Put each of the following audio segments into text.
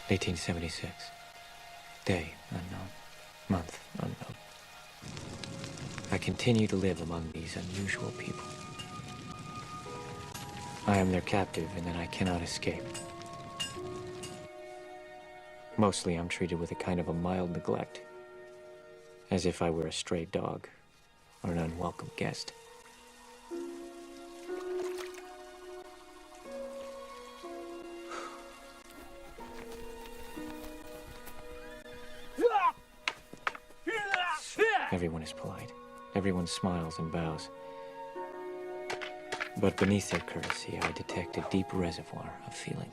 1876. Day unknown. Month unknown. I continue to live among these unusual people. I am their captive, and then I cannot escape. Mostly I'm treated with a kind of a mild neglect, as if I were a stray dog or an unwelcome guest. Everyone is polite. Everyone smiles and bows. But beneath their courtesy, I detect a deep reservoir of feeling.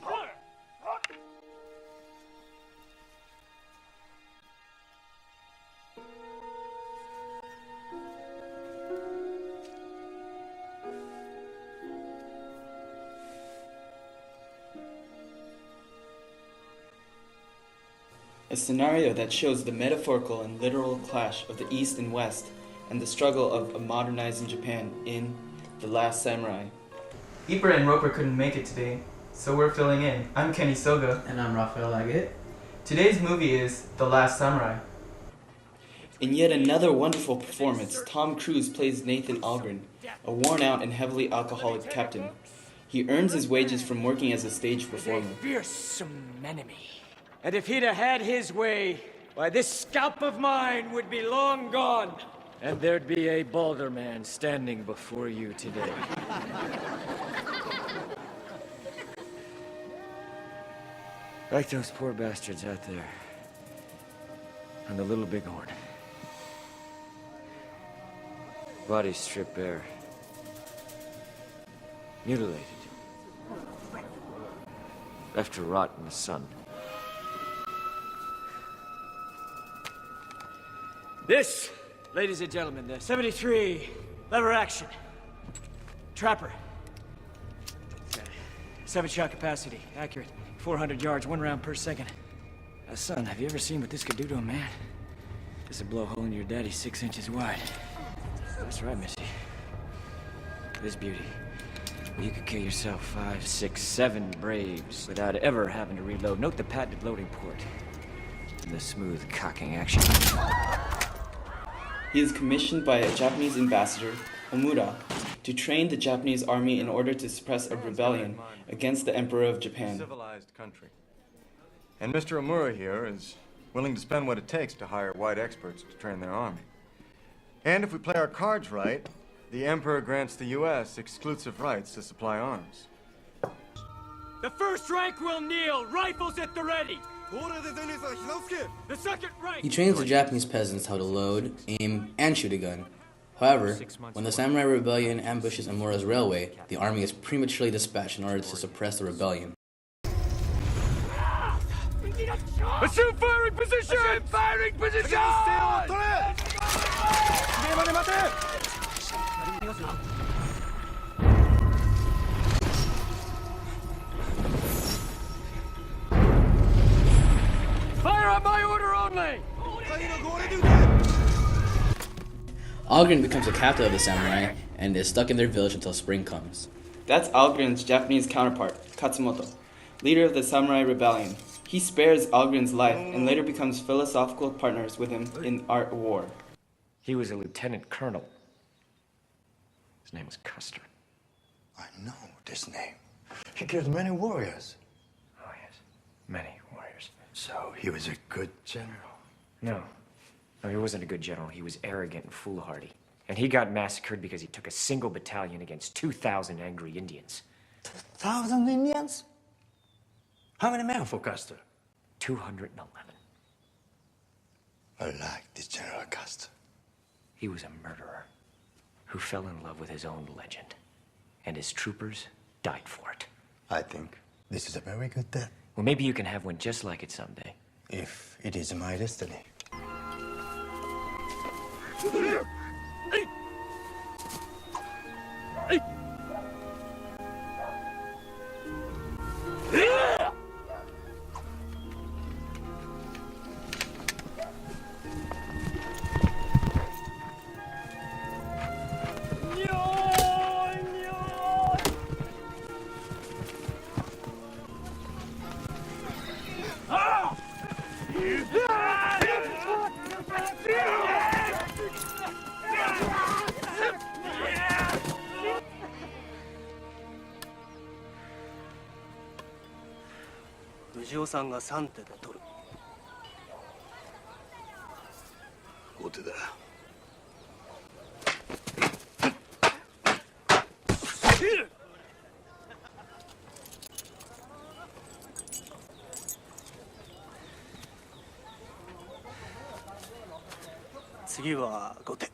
A scenario that shows the metaphorical and literal clash of the East and West and the struggle of a modernizing Japan in The Last Samurai. Ebert and Roeper couldn't make it today, so we're filling in. I'm Kenny Soga. And I'm Raphael Agate. Today's movie is The Last Samurai. In yet another wonderful performance, Tom Cruise plays Nathan Algren, a worn-out and heavily alcoholic captain. He earns his wages from working as a stage performer. Fearsome enemy. And if he'd have had his way, why, this scalp of mine would be long gone. And there'd be a balder man standing before you today. Like those poor bastards out there on the Little Bighorn. Bodies stripped bare. Mutilated. Left to rot in the sun. This, ladies and gentlemen, the 73 lever action. Trapper. 7-shot capacity, accurate. 400 yards, 1 round per second. Son, have you ever seen what this could do to a man? This would blow a hole in your daddy 6 inches wide. That's right, Missy. This beauty. You could kill yourself 5, 6, 7 braves without ever having to reload. Note the patented loading port and the smooth cocking action. He is commissioned by a Japanese ambassador, Omura, to train the Japanese army in order to suppress a rebellion against the Emperor of Japan. Civilized country. And Mr. Omura here is willing to spend what it takes to hire white experts to train their army. And if we play our cards right, the Emperor grants the U.S. exclusive rights to supply arms. The first rank will kneel, rifles at the ready. The second rank. He trains the Japanese peasants how to load, aim, and shoot a gun. However, when the Samurai Rebellion ambushes Amura's railway, the army is prematurely dispatched in order to suppress the rebellion. Assume firing position! Assume firing position! Fire on my order only! Algren becomes a captain of the samurai and is stuck in their village until spring comes. That's Algren's Japanese counterpart, Katsumoto, leader of the Samurai Rebellion. He spares Algren's life and later becomes philosophical partners with him in art war. He was a lieutenant colonel. His name was Custer. I know this name. He killed many warriors. Oh, yes. Many warriors. So he was a good general. No, he wasn't a good general. He was arrogant and foolhardy. And he got massacred because he took a single battalion against 2,000 angry Indians. 1,000 Indians? How many men for Custer? 211. I like this General Custer. He was a murderer who fell in love with his own legend. And his troopers died for it. I think this is a very good death. Well, maybe you can have one just like it someday. If it is my destiny. 藤尾さんが3手で取る。後手だ。次は後手。